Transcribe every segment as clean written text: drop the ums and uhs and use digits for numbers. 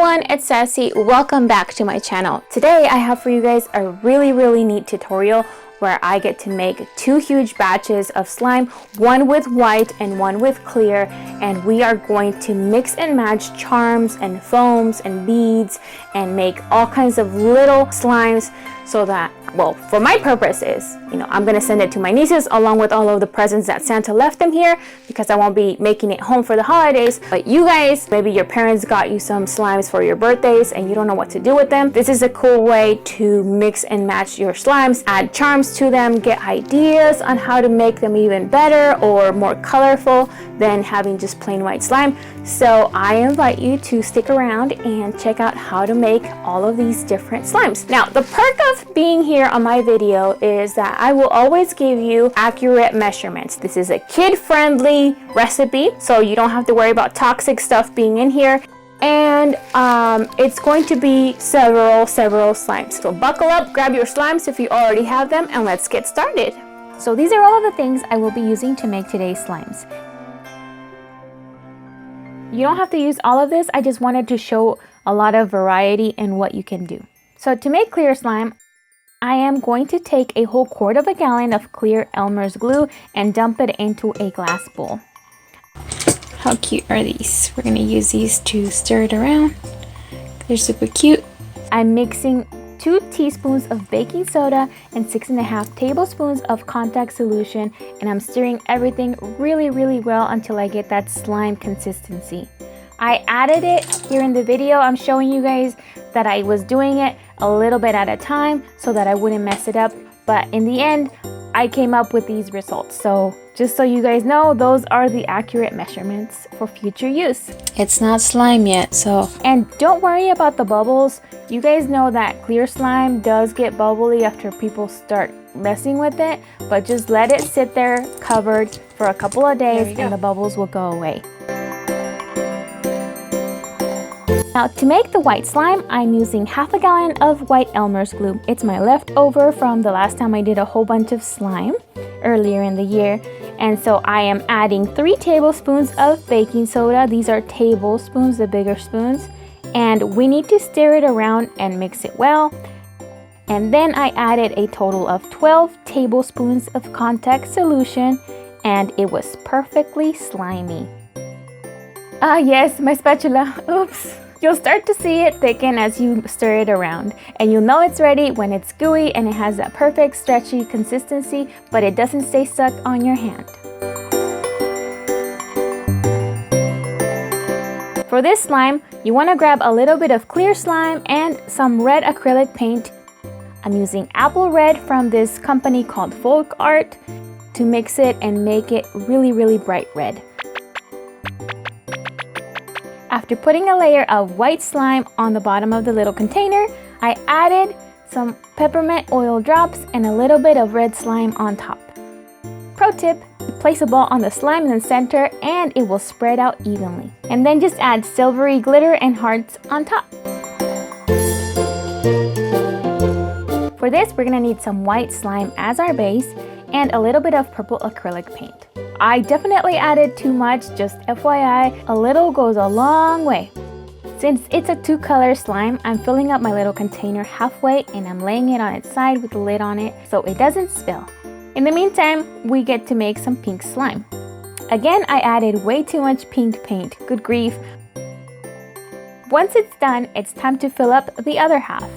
everyone, it's Sassy. Welcome back to my channel. Today I have for you guys a really neat tutorial where I get to make two huge batches of slime, one with white and one with clear, and we are going to mix and match charms and foams and beads and make all kinds of little slimes so that, well, for my purposes, I'm gonna send it to my nieces along with all of the presents that Santa left them here because I won't be making it home for the holidays. But you guys, maybe your parents got you some slimes for your birthdays and you don't know what to do with them. This is a cool way to mix and match your slimes, add charms to them, get ideas on how to make them even better or more colorful than having just plain white slime. So I invite you to stick around and check out how to make all of these different slimes. Now, the perk of being here on my video is that I will always give you accurate measurements. This is a kid-friendly recipe, so you don't have to worry about toxic stuff being in here. And it's going to be several slimes. So buckle up, grab your slimes if you already have them, and let's get started. So these are all of the things I will be using to make today's slimes. You don't have to use all of this, I just wanted to show a lot of variety in what you can do. So to make clear slime, I am going to take a whole quart of a gallon of clear Elmer's glue and dump it into a glass bowl. How cute are these? We're going to use these to stir it around. They're super cute. I'm mixing 2 teaspoons of baking soda and 6.5 tablespoons of contact solution, and I'm stirring everything really well until I get that slime consistency. I added it here in the video. I'm showing you guys that I was doing it a little bit at a time so that I wouldn't mess it up, but in the end I came up with these results. So just so you guys know, those are the accurate measurements for future use. It's not slime yet, so. And don't worry about the bubbles. You guys know that clear slime does get bubbly after people start messing with it, but just let it sit there covered for a couple of days and the bubbles will go away. Now to make the white slime, I'm using half a gallon of white Elmer's glue. It's my leftover from the last time I did a whole bunch of slime earlier in the year. And so I am adding 3 tablespoons of baking soda. These are tablespoons, the bigger spoons. And we need to stir it around and mix it well. And then I added a total of 12 tablespoons of contact solution, and it was perfectly slimy. Ah yes, my spatula, oops. You'll start to see it thicken as you stir it around, and you'll know it's ready when it's gooey and it has that perfect stretchy consistency, but it doesn't stay stuck on your hand. For this slime, you want to grab a little bit of clear slime and some red acrylic paint. I'm using apple red from this company called Folk Art to mix it and make it really bright red. After putting a layer of white slime on the bottom of the little container, I added some peppermint oil drops and a little bit of red slime on top. Pro tip, place a ball on the slime in the center and it will spread out evenly. And then just add silvery glitter and hearts on top. For this, we're gonna need some white slime as our base and a little bit of purple acrylic paint. I definitely added too much, just FYI, a little goes a long way. Since it's a 2-color slime, I'm filling up my little container halfway and I'm laying it on its side with the lid on it so it doesn't spill. In the meantime, we get to make some pink slime. Again, I added way too much pink paint, good grief. Once it's done, it's time to fill up the other half.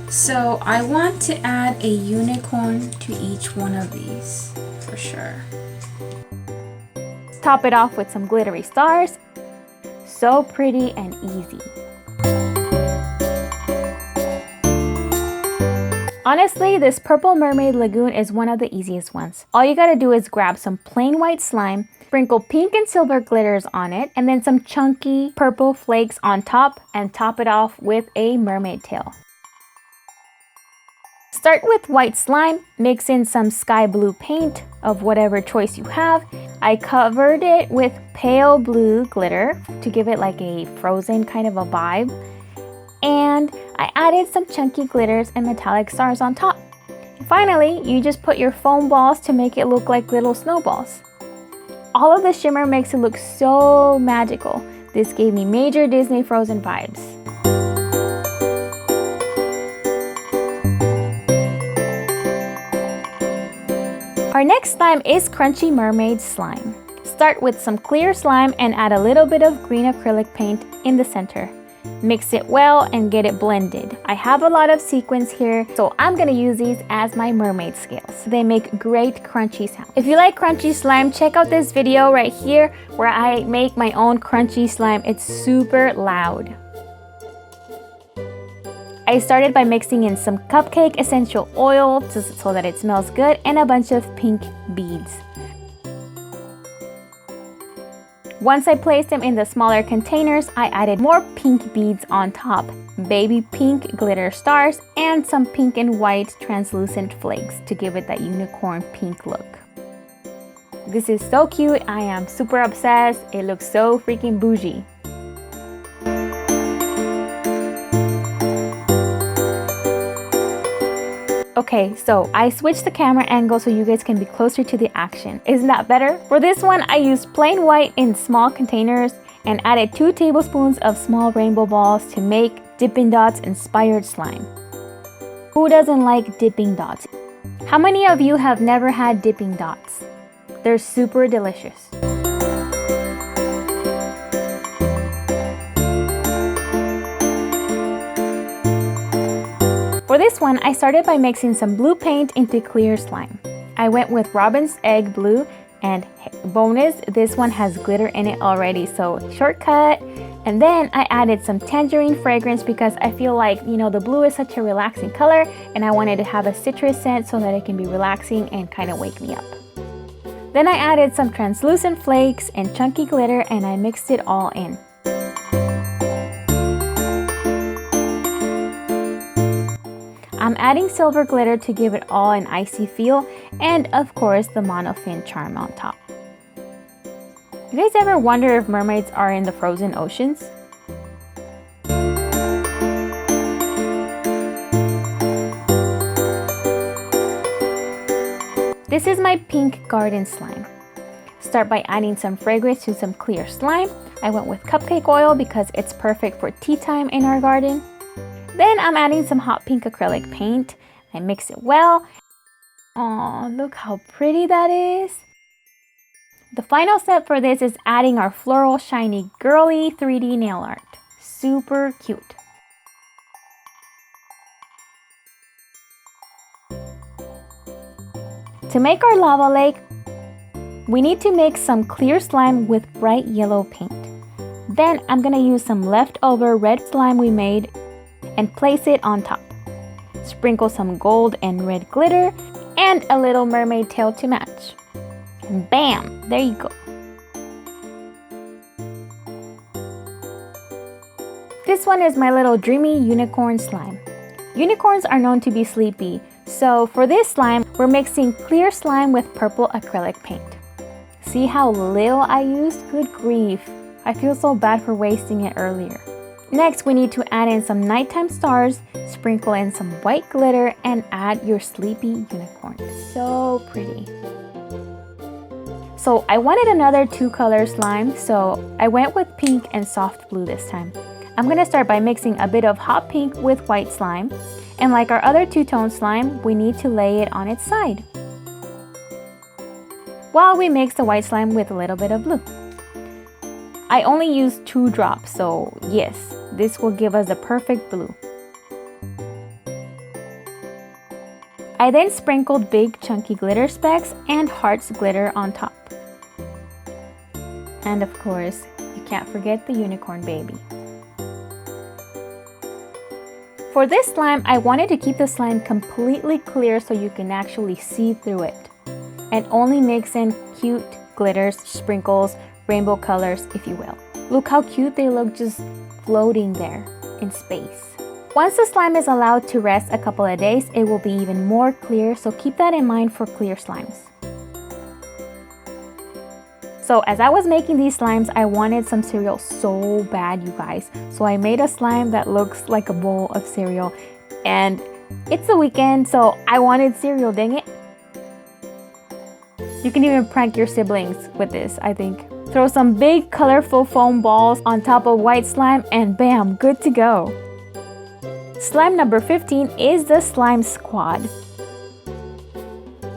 So I want to add a unicorn to each one of these, for sure. Top it off with some glittery stars. So pretty and easy. Honestly, this purple mermaid lagoon is one of the easiest ones. All you gotta do is grab some plain white slime, sprinkle pink and silver glitters on it, and then some chunky purple flakes on top, and top it off with a mermaid tail. Start with white slime, mix in some sky blue paint of whatever choice you have. I covered it with pale blue glitter to give it like a frozen kind of a vibe. And I added some chunky glitters and metallic stars on top. And finally, you just put your foam balls to make it look like little snowballs. all of the shimmer makes it look so magical. This gave me major Disney Frozen vibes. Our next slime is Crunchy Mermaid Slime. Start with some clear slime and add a little bit of green acrylic paint in the center. Mix it well and get it blended. I have a lot of sequins here, so I'm gonna use these as my mermaid scales. They make great crunchy sounds. If you like crunchy slime, check out this video right here where I make my own crunchy slime. It's super loud. I started by mixing in some cupcake essential oil so that it smells good and a bunch of pink beads. Once I placed them in the smaller containers, I added more pink beads on top, baby pink glitter stars, and some pink and white translucent flakes to give it that unicorn pink look. This is so cute. I am super obsessed. It looks so freaking bougie. Okay, so I switched the camera angle so you guys can be closer to the action. Isn't that better? For this one, I used plain white in small containers and added 2 tablespoons of small rainbow balls to make Dippin' Dots inspired slime. Who doesn't like dipping dots? How many of you have never had dipping dots? They're super delicious. For this one, I started by mixing some blue paint into clear slime. I went with Robin's Egg Blue, and bonus, this one has glitter in it already, so shortcut. And then I added some tangerine fragrance because I feel like, you know, the blue is such a relaxing color and I wanted to have a citrus scent so that it can be relaxing and kind of wake me up. Then I added some translucent flakes and chunky glitter and I mixed it all in. I'm adding silver glitter to give it all an icy feel, and of course the monofin charm on top. You guys ever wonder if mermaids are in the frozen oceans? This is my pink garden slime. Start by adding some fragrance to some clear slime. I went with cupcake oil because it's perfect for tea time in our garden. Then I'm adding some hot pink acrylic paint. I mix it well. Oh, look how pretty that is. The final step for this is adding our floral shiny girly 3D nail art. Super cute. To make our lava lake, we need to mix some clear slime with bright yellow paint. Then I'm gonna use some leftover red slime we made and place it on top. Sprinkle some gold and red glitter and a little mermaid tail to match. And bam! There you go. This one is my little Dreamy unicorn slime. Unicorns are known to be sleepy, so for this slime, we're mixing clear slime with purple acrylic paint. See how little I used? Good grief. I feel so bad for wasting it earlier. Next, we need to add in some nighttime stars, sprinkle in some white glitter, and add your sleepy unicorn. So pretty. So I wanted another 2-color slime, so I went with pink and soft blue this time. I'm gonna start by mixing a bit of hot pink with white slime. And like our other 2-tone slime, we need to lay it on its side, while we mix the white slime with a little bit of blue. I only used 2 drops, so yes, this will give us the perfect blue. I then sprinkled big chunky glitter specks and hearts glitter on top. And of course, you can't forget the unicorn baby. For this slime, I wanted to keep the slime completely clear so you can actually see through it. And only mix in cute glitters, sprinkles, rainbow colors, if you will. Look how cute they look just floating there in space. Once the slime is allowed to rest a couple of days, it will be even more clear, so keep that in mind for clear slimes. So as I was making these slimes, I wanted some cereal so bad, you guys. So I made a slime that looks like a bowl of cereal. And it's the weekend, so I wanted cereal, dang it. You can even prank your siblings with this, I think. Throw some big colorful foam balls on top of white slime and bam, good to go. Slime number 15 is the Slime Squad.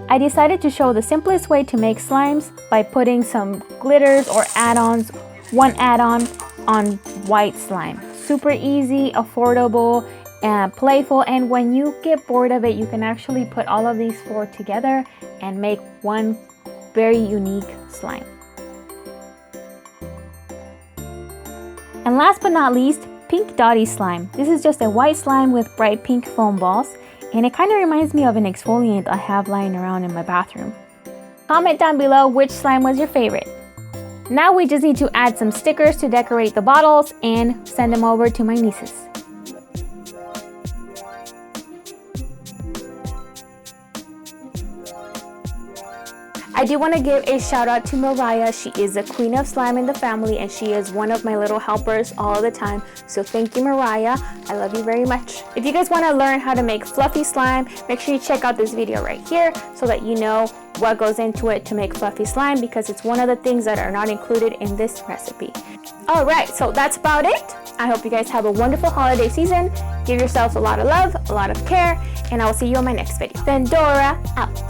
I decided to show the simplest way to make slimes by putting some glitters or add-ons, one add-on on white slime. Super easy, affordable, and playful, and when you get bored of it, you can actually put all of these four together and make one very unique slime. And last but not least, Pink Dottie slime. This is just a white slime with bright pink foam balls, and it kind of reminds me of an exfoliant I have lying around in my bathroom. Comment down below which slime was your favorite. Now we just need to add some stickers to decorate the bottles and send them over to my nieces. I do want to give a shout out to Mariah. She is the queen of slime in the family and she is one of my little helpers all the time. So thank you, Mariah. I love you very much. If you guys want to learn how to make fluffy slime, make sure you check out this video right here so that you know what goes into it to make fluffy slime, because it's one of the things that are not included in this recipe. All right, so that's about it. I hope you guys have a wonderful holiday season. Give yourselves a lot of love, a lot of care, and I will see you on my next video. Fendora out.